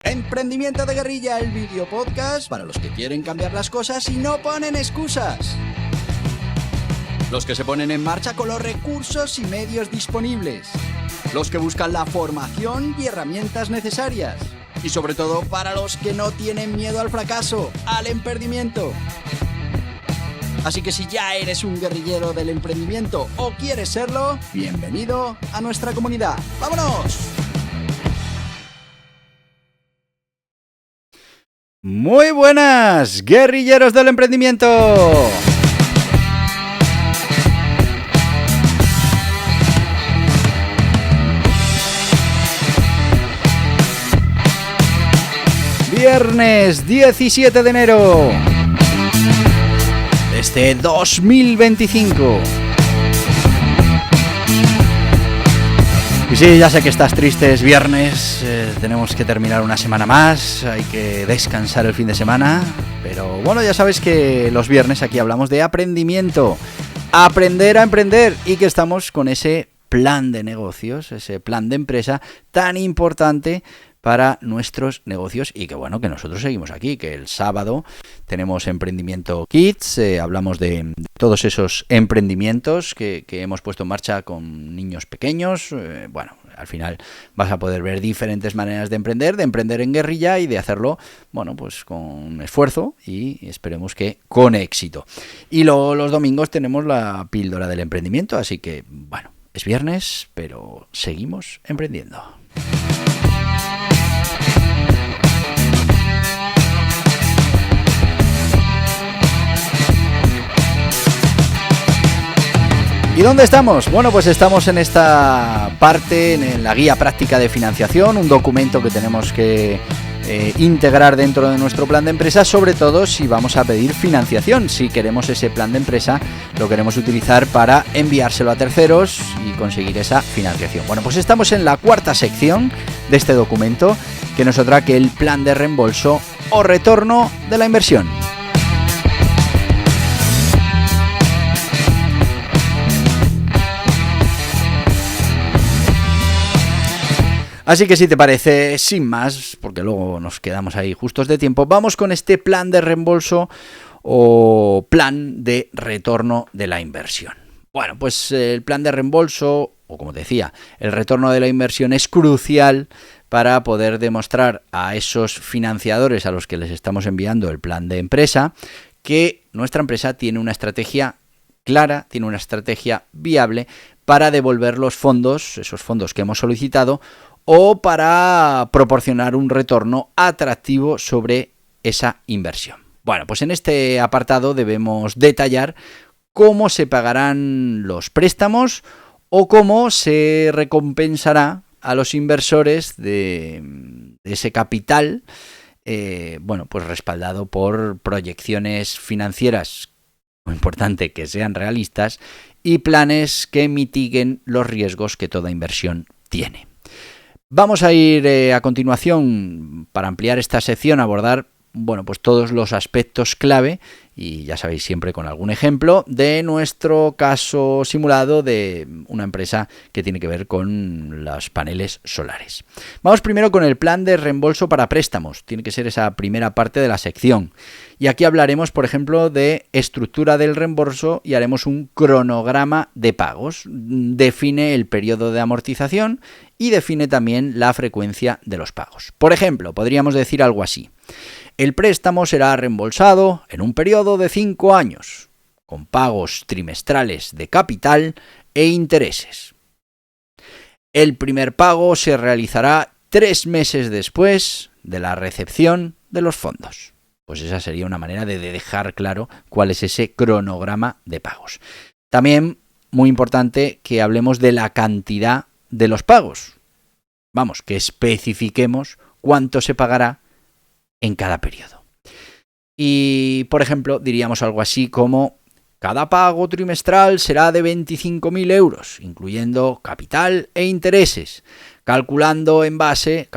Emprendimiento de Guerrilla, el video podcast para los que quieren cambiar las cosas y no ponen excusas. Los que se ponen en marcha con los recursos y medios disponibles. Los que buscan la formación y herramientas necesarias. Y sobre todo para los que no tienen miedo al fracaso, al emprendimiento. Así que si ya eres un guerrillero del emprendimiento o quieres serlo, bienvenido a nuestra comunidad. ¡Vámonos! Muy buenas, guerrilleros del emprendimiento. Viernes 17 de enero de este 2025. Y sí, ya sé que estás triste, es viernes, tenemos que terminar una semana más, hay que descansar el fin de semana, pero bueno, ya sabes que los viernes aquí hablamos de aprendimiento, aprender a emprender y que estamos con ese plan de negocios, ese plan de empresa tan importante para nuestros negocios y que bueno, que nosotros seguimos aquí, que el sábado tenemos Emprendimiento Kids, hablamos de todos esos emprendimientos que hemos puesto en marcha con niños pequeños, bueno, al final vas a poder ver diferentes maneras de emprender en guerrilla y de hacerlo, bueno, pues con esfuerzo y esperemos que con éxito. Y luego los domingos tenemos la píldora del emprendimiento, así que bueno, es viernes, pero seguimos emprendiendo. ¿Y dónde estamos? Bueno, pues estamos en esta parte, en la guía práctica de financiación, un documento que tenemos que integrar dentro de nuestro plan de empresa, sobre todo si vamos a pedir financiación, si queremos ese plan de empresa, lo queremos utilizar para enviárselo a terceros y conseguir esa financiación. Bueno, pues estamos en la cuarta sección de este documento, que nos trae que el plan de reembolso o retorno de la inversión. Así que si te parece, sin más, porque luego nos quedamos ahí justos de tiempo, vamos con este plan de reembolso o plan de retorno de la inversión. Bueno, pues el plan de reembolso, o como te decía, el retorno de la inversión es crucial para poder demostrar a esos financiadores a los que les estamos enviando el plan de empresa que nuestra empresa tiene una estrategia clara, tiene una estrategia viable para devolver los fondos, esos fondos que hemos solicitado, o para proporcionar un retorno atractivo sobre esa inversión. Bueno, pues en este apartado debemos detallar cómo se pagarán los préstamos o cómo se recompensará a los inversores de ese capital, bueno, pues respaldado por proyecciones financieras, muy importante que sean realistas, y planes que mitiguen los riesgos que toda inversión tiene. Vamos a ir a continuación, para ampliar esta sección, a abordar, bueno, pues todos los aspectos clave, y ya sabéis, siempre con algún ejemplo, de nuestro caso simulado de una empresa que tiene que ver con los paneles solares. Vamos primero con el plan de reembolso para préstamos, tiene que ser esa primera parte de la sección. Y aquí hablaremos, por ejemplo, de estructura del reembolso y haremos un cronograma de pagos. Define el periodo de amortización y define también la frecuencia de los pagos. Por ejemplo, podríamos decir algo así. El préstamo será reembolsado en un periodo de 5 años, con pagos trimestrales de capital e intereses. El primer pago se realizará 3 meses después de la recepción de los fondos. Pues esa sería una manera de dejar claro cuál es ese cronograma de pagos. También, muy importante, que hablemos de la cantidad de los pagos. Vamos, que especifiquemos cuánto se pagará en cada periodo. Y, por ejemplo, diríamos algo así como: cada pago trimestral será de 25.000 euros, incluyendo capital e intereses, calculado en base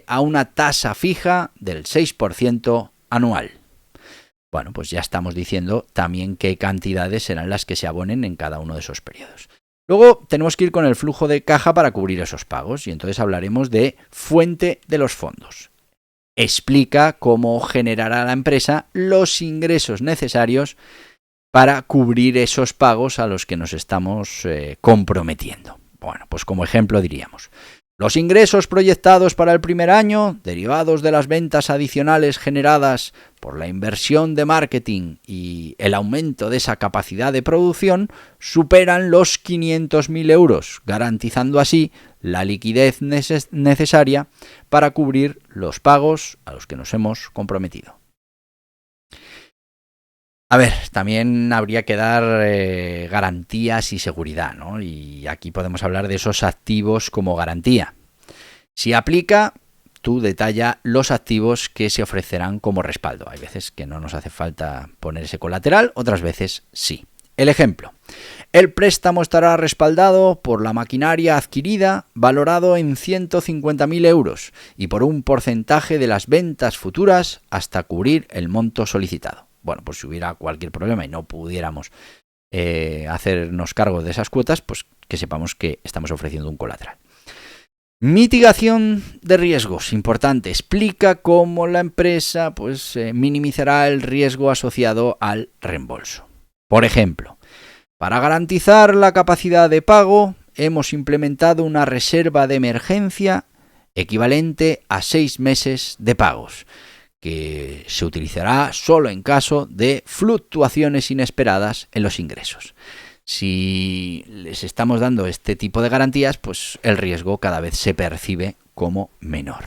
a una tasa fija del 6% anual. Bueno, pues ya estamos diciendo también qué cantidades serán las que se abonen en cada uno de esos periodos. Luego tenemos que ir con el flujo de caja para cubrir esos pagos y entonces hablaremos de fuente de los fondos. Explica cómo generará la empresa los ingresos necesarios para cubrir esos pagos a los que nos estamos comprometiendo. Bueno, pues como ejemplo diríamos: los ingresos proyectados para el primer año, derivados de las ventas adicionales generadas por la inversión de marketing y el aumento de esa capacidad de producción, superan los 500.000 euros, garantizando así la liquidez necesaria para cubrir los pagos a los que nos hemos comprometido. A ver, también habría que dar garantías y seguridad, ¿no? Y aquí podemos hablar de esos activos como garantía. Si aplica, tú detalla los activos que se ofrecerán como respaldo. Hay veces que no nos hace falta poner ese colateral, otras veces sí. El ejemplo: el préstamo estará respaldado por la maquinaria adquirida, valorado en 150.000 euros y por un porcentaje de las ventas futuras hasta cubrir el monto solicitado. Bueno, pues si hubiera cualquier problema y no pudiéramos hacernos cargo de esas cuotas, pues que sepamos que estamos ofreciendo un colateral. Mitigación de riesgos, importante. Explica cómo la empresa minimizará el riesgo asociado al reembolso. Por ejemplo, para garantizar la capacidad de pago, hemos implementado una reserva de emergencia equivalente a 6 meses de pagos, que se utilizará solo en caso de fluctuaciones inesperadas en los ingresos. Si les estamos dando este tipo de garantías, pues el riesgo cada vez se percibe como menor.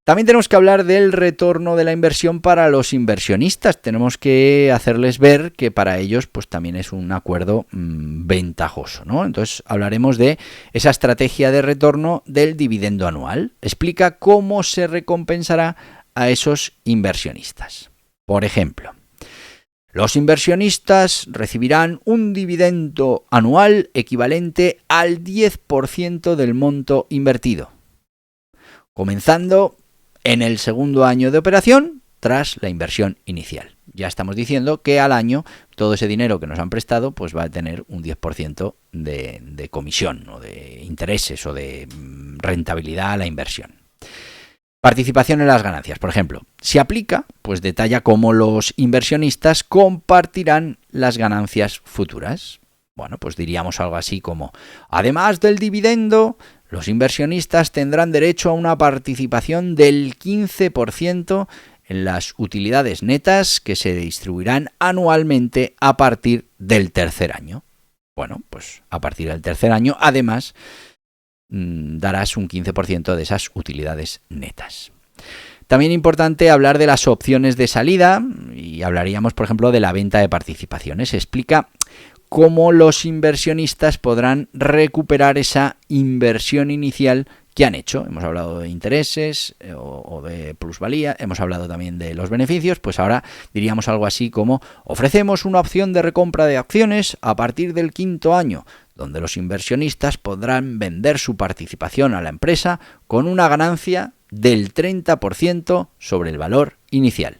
También tenemos que hablar del retorno de la inversión para los inversionistas. Tenemos que hacerles ver que para ellos pues también es un acuerdo ventajoso, ¿no? Entonces hablaremos de esa estrategia de retorno del dividendo anual. Explica cómo se recompensará a esos inversionistas. Por ejemplo, los inversionistas recibirán un dividendo anual equivalente al 10% del monto invertido, comenzando en el segundo año de operación tras la inversión inicial. Ya estamos diciendo que al año todo ese dinero que nos han prestado pues va a tener un 10% de comisión o de intereses o de rentabilidad a la inversión. Participación en las ganancias, por ejemplo. Si aplica, pues detalla cómo los inversionistas compartirán las ganancias futuras. Bueno, pues diríamos algo así como: además del dividendo, los inversionistas tendrán derecho a una participación del 15% en las utilidades netas que se distribuirán anualmente a partir del tercer año. Bueno, pues a partir del tercer año, además, darás un 15% de esas utilidades netas. También importante hablar de las opciones de salida y hablaríamos, por ejemplo, de la venta de participaciones. Explica cómo los inversionistas podrán recuperar esa inversión inicial que han hecho. Hemos hablado de intereses o de plusvalía, hemos hablado también de los beneficios, pues ahora diríamos algo así como: ofrecemos una opción de recompra de acciones a partir del quinto año, donde los inversionistas podrán vender su participación a la empresa con una ganancia del 30% sobre el valor inicial.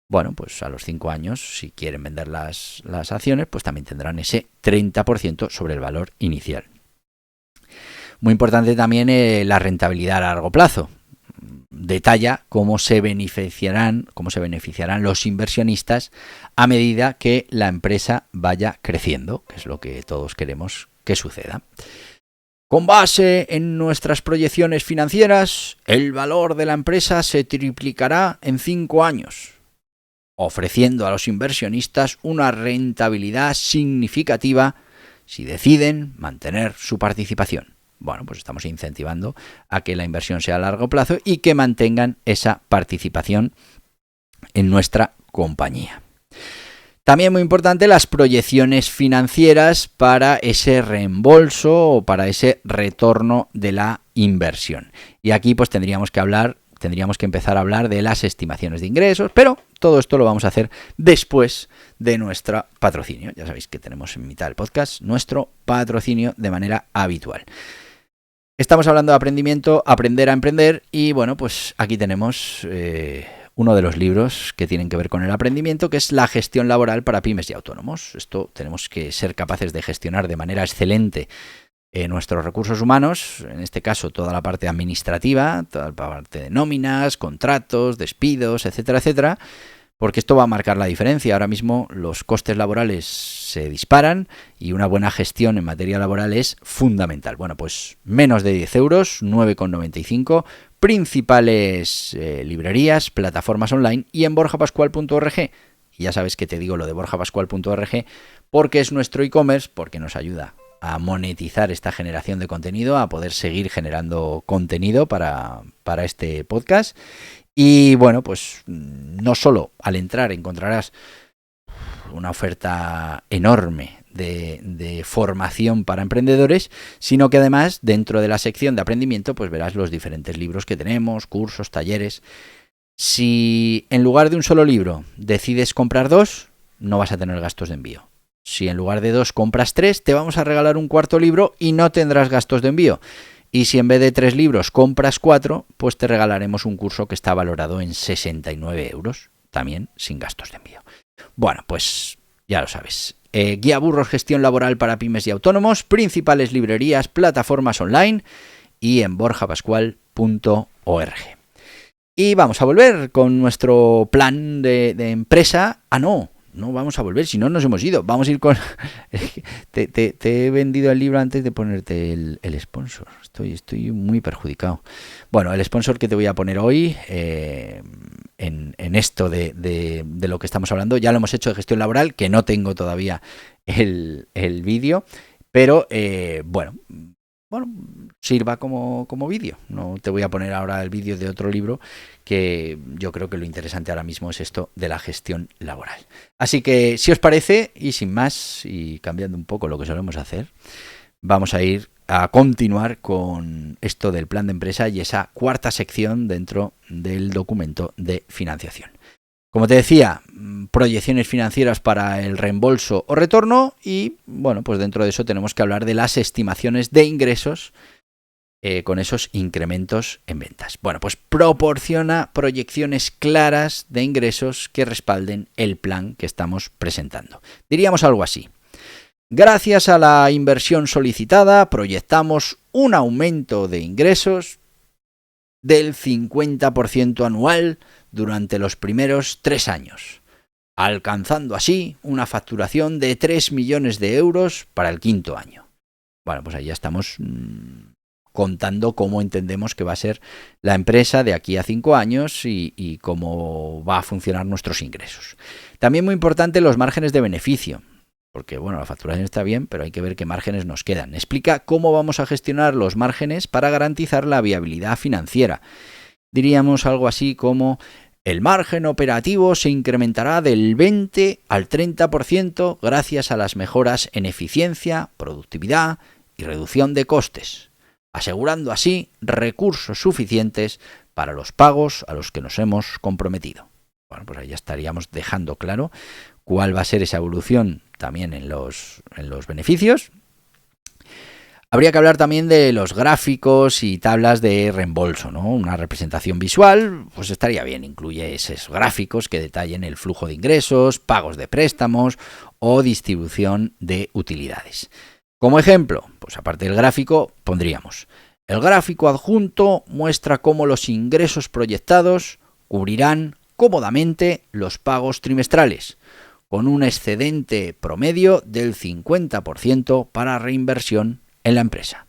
Bueno, pues a los 5 años, si quieren vender las acciones, pues también tendrán ese 30% sobre el valor inicial. Muy importante también la rentabilidad a largo plazo. Detalla cómo se beneficiarán los inversionistas a medida que la empresa vaya creciendo, que es lo que todos queremos que suceda. Con base en nuestras proyecciones financieras, el valor de la empresa se triplicará en 5 años, ofreciendo a los inversionistas una rentabilidad significativa si deciden mantener su participación. Bueno, pues estamos incentivando a que la inversión sea a largo plazo y que mantengan esa participación en nuestra compañía. También muy importante las proyecciones financieras para ese reembolso o para ese retorno de la inversión. Y aquí pues tendríamos que empezar a hablar de las estimaciones de ingresos, pero todo esto lo vamos a hacer después de nuestro patrocinio. Ya sabéis que tenemos en mitad del podcast nuestro patrocinio de manera habitual. Estamos hablando de aprender a emprender y bueno, pues aquí tenemos uno de los libros que tienen que ver con el aprendimiento, que es La gestión laboral para pymes y autónomos. Esto tenemos que ser capaces de gestionar de manera excelente nuestros recursos humanos, en este caso toda la parte administrativa, toda la parte de nóminas, contratos, despidos, etcétera, etcétera, porque esto va a marcar la diferencia. Ahora mismo los costes laborales se disparan y una buena gestión en materia laboral es fundamental. Bueno, pues menos de 10 euros, 9,95, principales librerías, plataformas online y en borjapascual.org. Y ya sabes que te digo lo de borjapascual.org porque es nuestro e-commerce, porque nos ayuda a monetizar esta generación de contenido, a poder seguir generando contenido para este podcast. Y bueno, pues no solo al entrar encontrarás una oferta enorme de formación para emprendedores, sino que además dentro de la sección de aprendimiento pues verás los diferentes libros que tenemos, cursos, talleres. Si en lugar de un solo libro decides comprar 2, no vas a tener gastos de envío. Si en lugar de 2 compras 3, te vamos a regalar un cuarto libro y no tendrás gastos de envío. Y si en vez de 3 libros compras 4, pues te regalaremos un curso que está valorado en 69 euros, también sin gastos de envío. Bueno, pues ya lo sabes. Guía Burros, gestión laboral para pymes y autónomos, principales librerías, plataformas online y en borjapascual.org. Y vamos a volver con nuestro plan de empresa. No vamos a volver, si no nos hemos ido. Vamos a ir con... te he vendido el libro antes de ponerte el sponsor. Estoy muy perjudicado. Bueno, el sponsor que te voy a poner hoy en esto de lo que estamos hablando, ya lo hemos hecho de gestión laboral, que no tengo todavía el vídeo, pero bueno, sirva como vídeo. No te voy a poner ahora el vídeo de otro libro, que yo creo que lo interesante ahora mismo es esto de la gestión laboral. Así que, si os parece, y sin más, y cambiando un poco lo que solemos hacer, vamos a ir a continuar con esto del plan de empresa y esa cuarta sección dentro del documento de financiación. Como te decía, proyecciones financieras para el reembolso o retorno y, bueno, pues dentro de eso tenemos que hablar de las estimaciones de ingresos con esos incrementos en ventas. Bueno, pues proporciona proyecciones claras de ingresos que respalden el plan que estamos presentando. Diríamos algo así. Gracias a la inversión solicitada, proyectamos un aumento de ingresos del 50% anual durante los primeros 3 años, alcanzando así una facturación de 3 millones de euros para el 5º año. Bueno, pues ahí ya estamos contando cómo entendemos que va a ser la empresa de aquí a 5 años y cómo va a funcionar nuestros ingresos. También muy importante los márgenes de beneficio, porque bueno, la facturación está bien, pero hay que ver qué márgenes nos quedan. Explica cómo vamos a gestionar los márgenes para garantizar la viabilidad financiera. Diríamos algo así como: el margen operativo se incrementará del 20 al 30% gracias a las mejoras en eficiencia, productividad y reducción de costes, asegurando así recursos suficientes para los pagos a los que nos hemos comprometido. Bueno, pues ahí ya estaríamos dejando claro cuál va a ser esa evolución también en los beneficios. Habría que hablar también de los gráficos y tablas de reembolso, ¿no? Una representación visual, pues estaría bien, incluye esos gráficos que detallen el flujo de ingresos, pagos de préstamos o distribución de utilidades. Como ejemplo, pues aparte del gráfico, pondríamos: el gráfico adjunto muestra cómo los ingresos proyectados cubrirán cómodamente los pagos trimestrales, con un excedente promedio del 50% para reinversión en la empresa.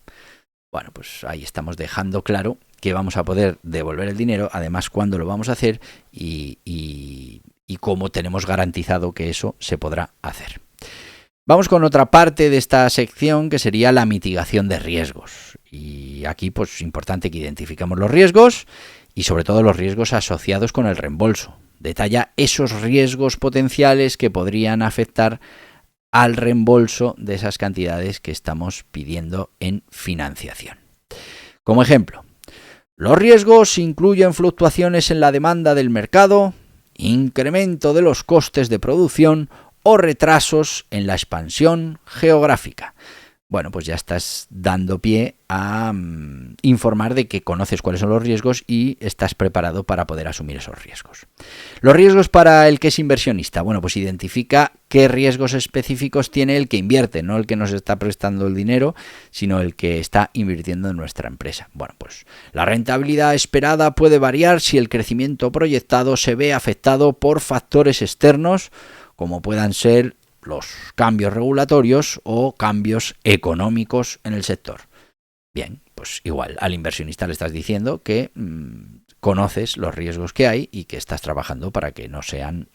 Bueno, pues ahí estamos dejando claro que vamos a poder devolver el dinero, además cuándo lo vamos a hacer y cómo tenemos garantizado que eso se podrá hacer. Vamos con otra parte de esta sección, que sería la mitigación de riesgos. Y aquí pues es importante que identifiquemos los riesgos y sobre todo los riesgos asociados con el reembolso. Detalla esos riesgos potenciales que podrían afectar al reembolso de esas cantidades que estamos pidiendo en financiación. Como ejemplo, los riesgos incluyen fluctuaciones en la demanda del mercado, incremento de los costes de producción o retrasos en la expansión geográfica. bueno, pues ya estás dando pie a informar de que conoces cuáles son los riesgos y estás preparado para poder asumir esos riesgos. Los riesgos para el que es inversionista, bueno, pues identifica qué riesgos específicos tiene el que invierte, no el que nos está prestando el dinero, sino el que está invirtiendo en nuestra empresa. Bueno, pues la rentabilidad esperada puede variar si el crecimiento proyectado se ve afectado por factores externos, como puedan ser los cambios regulatorios o cambios económicos en el sector. Bien, pues igual, al inversionista le estás diciendo que conoces los riesgos que hay y que estás trabajando para que no sean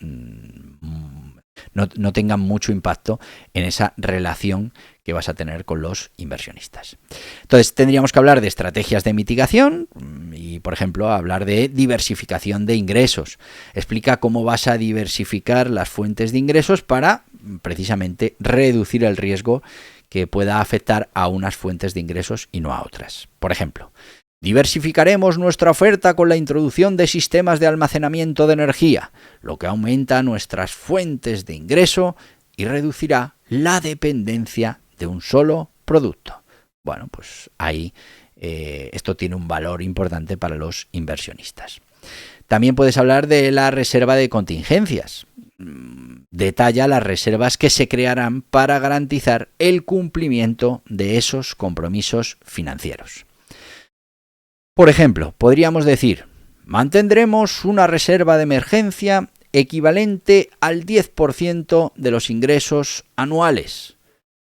no tengan mucho impacto en esa relación que vas a tener con los inversionistas. Entonces tendríamos que hablar de estrategias de mitigación y, por ejemplo, hablar de diversificación de ingresos. Explica cómo vas a diversificar las fuentes de ingresos para precisamente reducir el riesgo que pueda afectar a unas fuentes de ingresos y no a otras. Por ejemplo, diversificaremos nuestra oferta con la introducción de sistemas de almacenamiento de energía, lo que aumenta nuestras fuentes de ingreso y reducirá la dependencia de un solo producto. Bueno, pues ahí esto tiene un valor importante para los inversionistas. También puedes hablar de la reserva de contingencias. Detalla las reservas que se crearán para garantizar el cumplimiento de esos compromisos financieros. Por ejemplo, podríamos decir, mantendremos una reserva de emergencia equivalente al 10% de los ingresos anuales.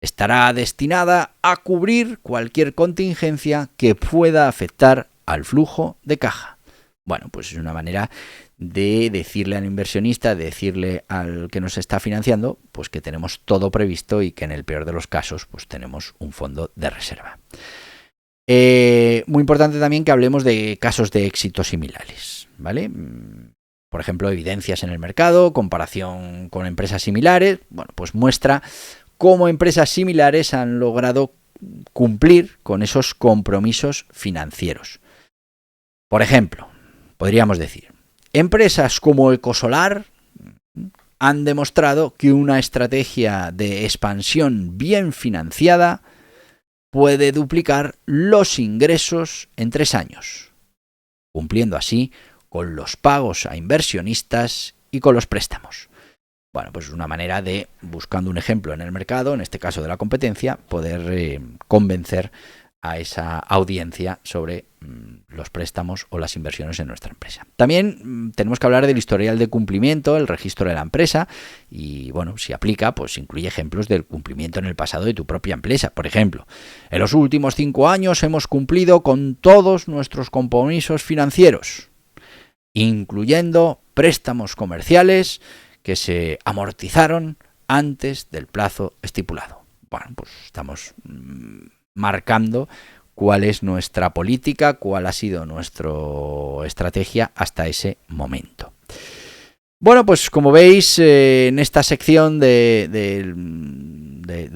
Estará destinada a cubrir cualquier contingencia que pueda afectar al flujo de caja. Bueno, pues es una manera de decirle al inversionista, de decirle al que nos está financiando, pues que tenemos todo previsto y que en el peor de los casos, pues tenemos un fondo de reserva. Muy importante también que hablemos de casos de éxito similares, ¿vale? Por ejemplo, evidencias en el mercado, comparación con empresas similares. Bueno, pues muestra cómo empresas similares han logrado cumplir con esos compromisos financieros. Por ejemplo, podríamos decir, empresas como Ecosolar han demostrado que una estrategia de expansión bien financiada puede duplicar los ingresos en 3 años, cumpliendo así con los pagos a inversionistas y con los préstamos. Bueno, pues es una manera de, buscando un ejemplo en el mercado, en este caso de la competencia, poder convencer a esa audiencia sobre los préstamos o las inversiones en nuestra empresa. También tenemos que hablar del historial de cumplimiento, el registro de la empresa y, bueno, si aplica, pues incluye ejemplos del cumplimiento en el pasado de tu propia empresa. Por ejemplo, en los últimos 5 años hemos cumplido con todos nuestros compromisos financieros, incluyendo préstamos comerciales que se amortizaron antes del plazo estipulado. Bueno, pues estamos marcando cuál es nuestra política, cuál ha sido nuestra estrategia hasta ese momento. Bueno, pues como veis, en esta sección de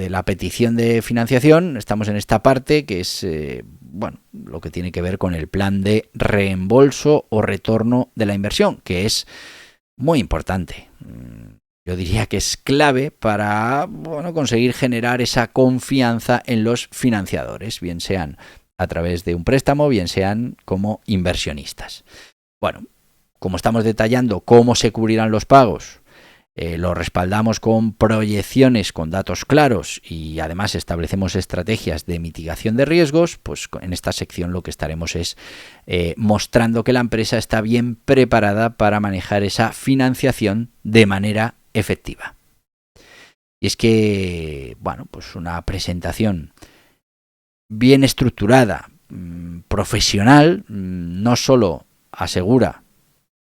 la petición de financiación, estamos en esta parte que es bueno, lo que tiene que ver con el plan de reembolso o retorno de la inversión, que es muy importante. Yo diría que es clave para, bueno, conseguir generar esa confianza en los financiadores, bien sean a través de un préstamo, bien sean como inversionistas. Bueno, como estamos detallando cómo se cubrirán los pagos, lo respaldamos con proyecciones, con datos claros y además establecemos estrategias de mitigación de riesgos, pues en esta sección lo que estaremos es mostrando que la empresa está bien preparada para manejar esa financiación de manera efectiva. Y es que, bueno, pues una presentación bien estructurada, profesional, no solo asegura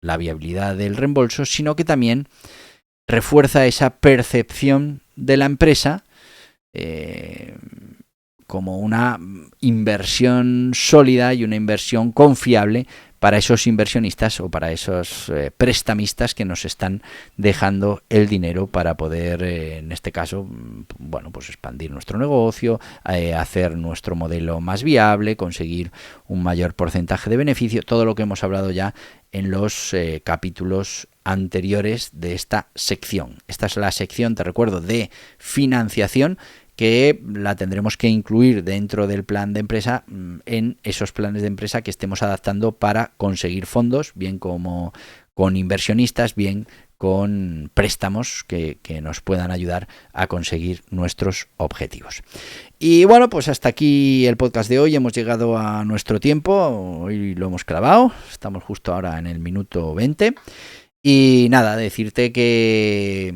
la viabilidad del reembolso, sino que también refuerza esa percepción de la empresa como una inversión sólida y una inversión confiable para esos inversionistas o para esos prestamistas que nos están dejando el dinero para poder, en este caso, bueno, pues expandir nuestro negocio, hacer nuestro modelo más viable, conseguir un mayor porcentaje de beneficio, todo lo que hemos hablado ya en los capítulos anteriores de esta sección. Esta es la sección, te recuerdo, de financiación, que la tendremos que incluir dentro del plan de empresa, en esos planes de empresa que estemos adaptando para conseguir fondos, bien como con inversionistas, bien con préstamos que nos puedan ayudar a conseguir nuestros objetivos. Y bueno, pues hasta aquí el podcast de hoy. Hemos llegado a nuestro tiempo. Hoy lo hemos clavado. Estamos justo ahora en el minuto 20. Y nada, decirte que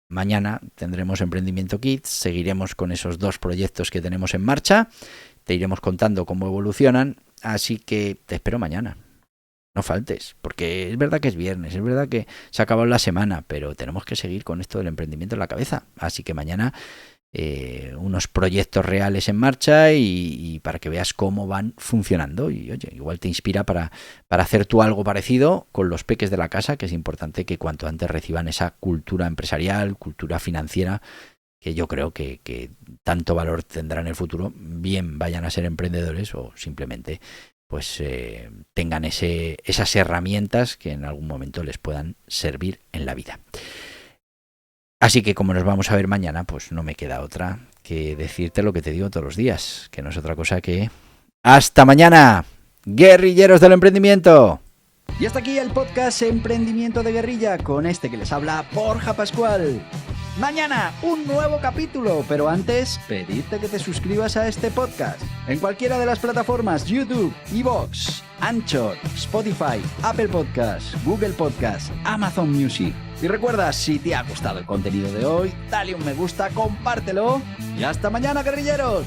mañana tendremos Emprendimiento Kids. Seguiremos con esos 2 proyectos que tenemos en marcha. Te iremos contando cómo evolucionan. Así que te espero mañana. No faltes, porque es verdad que es viernes, es verdad que se ha acabado la semana, pero tenemos que seguir con esto del emprendimiento en la cabeza. Así que mañana unos proyectos reales en marcha y para que veas cómo van funcionando. Y oye, igual te inspira para hacer tú algo parecido con los peques de la casa, que es importante que cuanto antes reciban esa cultura empresarial, cultura financiera, que yo creo que tanto valor tendrá en el futuro, bien vayan a ser emprendedores o simplemente pues tengan esas herramientas que en algún momento les puedan servir en la vida. Así que como nos vamos a ver mañana, pues no me queda otra que decirte lo que te digo todos los días, que no es otra cosa que ¡hasta mañana, guerrilleros del emprendimiento! Y hasta aquí el podcast Emprendimiento de Guerrilla, con este que les habla Borja Pascual. Mañana un nuevo capítulo, pero antes pedirte que te suscribas a este podcast en cualquiera de las plataformas YouTube, iVoox, Anchor, Spotify, Apple Podcasts, Google Podcasts, Amazon Music. Y recuerda, si te ha gustado el contenido de hoy, dale un me gusta, compártelo y hasta mañana, guerrilleros.